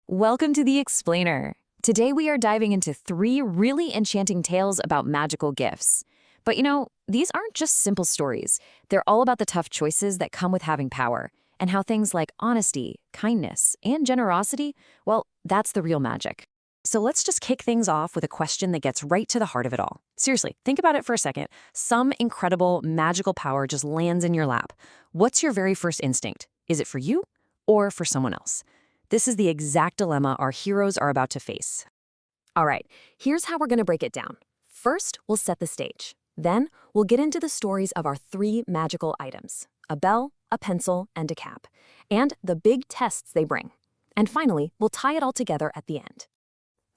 Welcome to The Explainer. Today we are diving into three really enchanting tales about magical gifts. But these aren't just simple stories. They're all about the tough choices that come with having power, and how things like honesty, kindness, and generosity, well, that's the real magic. So let's just kick things off with a question that gets right to the heart of it all. Seriously, think about it for a second. Some incredible magical power just lands in your lap. What's your very first instinct? Is it for you or for someone else? This is the exact dilemma our heroes are about to face. All right, here's how we're going to break it down. First, we'll set the stage. Then, we'll get into the stories of our three magical items: a bell, a pencil, and a cap, and the big tests they bring. And finally, we'll tie it all together at the end.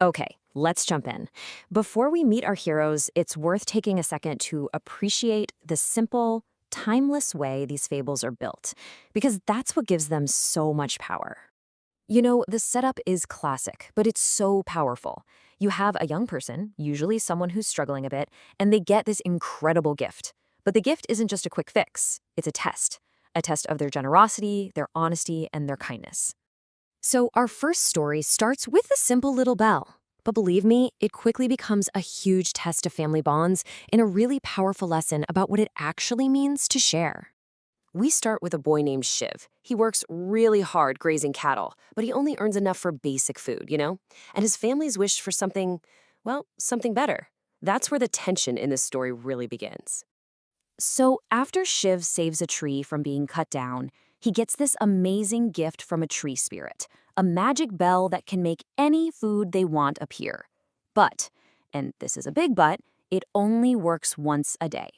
Okay, let's jump in. Before we meet our heroes, it's worth taking a second to appreciate the simple, timeless way these fables are built, because that's what gives them so much power. The setup is classic, but it's so powerful. You have a young person, usually someone who's struggling a bit, and they get this incredible gift. But the gift isn't just a quick fix, it's a test of their generosity, their honesty, and their kindness. So our first story starts with a simple little bell. But believe me, it quickly becomes a huge test of family bonds and a really powerful lesson about what it actually means to share. We start with a boy named Shiv. He works really hard grazing cattle, but he only earns enough for basic food. And his family's wish for something, well, something better. That's where the tension in this story really begins. So after Shiv saves a tree from being cut down, he gets this amazing gift from a tree spirit, a magic bell that can make any food they want appear. But, and this is a big but, it only works once a day.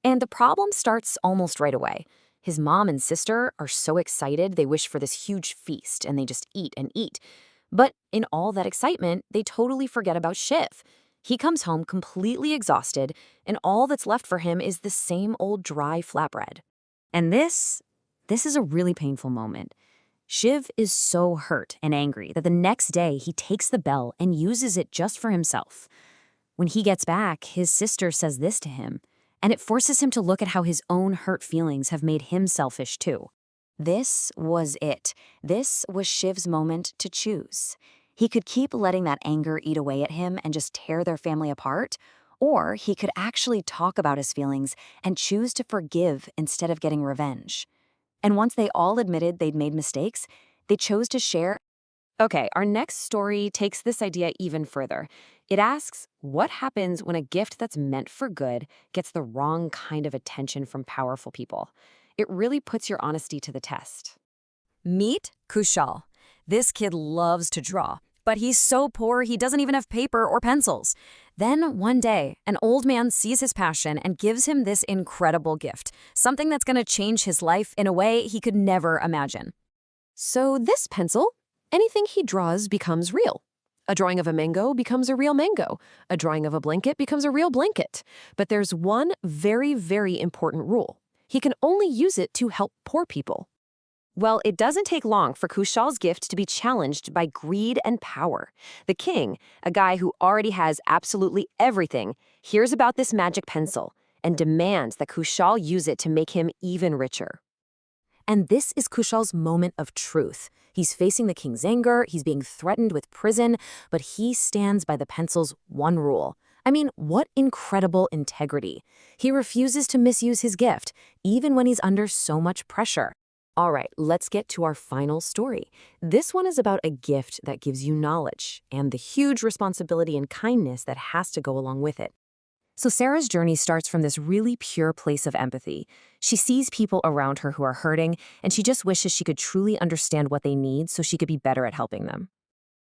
And the problem starts almost right away. His mom and sister are so excited they wish for this huge feast, and they just eat and eat. But in all that excitement, they totally forget about Shiv. He comes home completely exhausted, and all that's left for him is the same old dry flatbread. And this is a really painful moment. Shiv is so hurt and angry that the next day he takes the bell and uses it just for himself. When he gets back, his sister says this to him, and it forces him to look at how his own hurt feelings have made him selfish too. This was it. This was Shiv's moment to choose. He could keep letting that anger eat away at him and just tear their family apart, or he could actually talk about his feelings and choose to forgive instead of getting revenge. And once they all admitted they'd made mistakes, they chose to share. Okay, our next story takes this idea even further. It asks, what happens when a gift that's meant for good gets the wrong kind of attention from powerful people? It really puts your honesty to the test. Meet Kushal. This kid loves to draw, but he's so poor he doesn't even have paper or pencils. Then one day, an old man sees his passion and gives him this incredible gift, something that's going to change his life in a way he could never imagine. So this pencil, anything he draws becomes real. A drawing of a mango becomes a real mango. A drawing of a blanket becomes a real blanket. But there's one very, very important rule. He can only use it to help poor people. Well, it doesn't take long for Kushal's gift to be challenged by greed and power. The king, a guy who already has absolutely everything, hears about this magic pencil and demands that Kushal use it to make him even richer. And this is Kushal's moment of truth. He's facing the king's anger, he's being threatened with prison, but he stands by the pencil's one rule. I mean, what incredible integrity. He refuses to misuse his gift, even when he's under so much pressure. All right, let's get to our final story. This one is about a gift that gives you knowledge and the huge responsibility and kindness that has to go along with it. So Sara's journey starts from this really pure place of empathy. She sees people around her who are hurting, and she just wishes she could truly understand what they need so she could be better at helping them.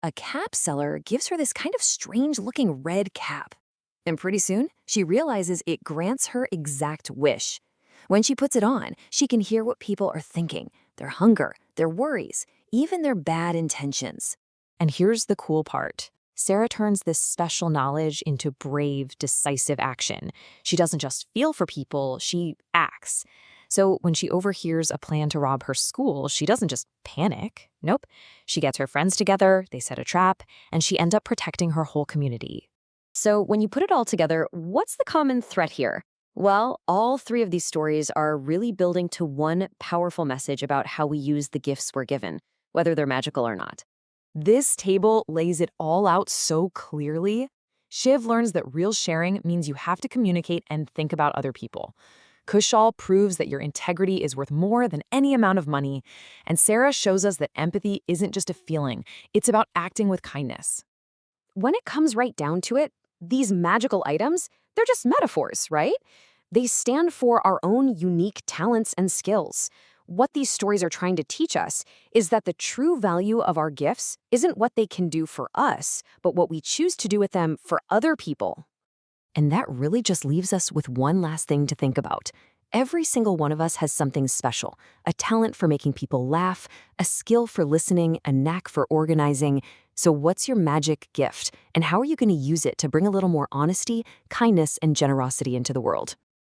A cap seller gives her this kind of strange-looking red cap. And pretty soon, she realizes it grants her exact wish. When she puts it on, she can hear what people are thinking, their hunger, their worries, even their bad intentions. And here's the cool part. Sara turns this special knowledge into brave, decisive action. She doesn't just feel for people, she acts. So when she overhears a plan to rob her school, she doesn't just panic. Nope. She gets her friends together, they set a trap, and she ends up protecting her whole community. So when you put it all together, what's the common thread here? Well, all three of these stories are really building to one powerful message about how we use the gifts we're given, whether they're magical or not. This table lays it all out so clearly. Shiv learns that real sharing means you have to communicate and think about other people. Kushal proves that your integrity is worth more than any amount of money. And Sara shows us that empathy isn't just a feeling, it's about acting with kindness. When it comes right down to it, these magical items, they're just metaphors, right? They stand for our own unique talents and skills. What these stories are trying to teach us is that the true value of our gifts isn't what they can do for us, but what we choose to do with them for other people. And that really just leaves us with one last thing to think about. Every single one of us has something special, a talent for making people laugh, a skill for listening, a knack for organizing. So what's your magic gift, and how are you going to use it to bring a little more honesty, kindness, and generosity into the world?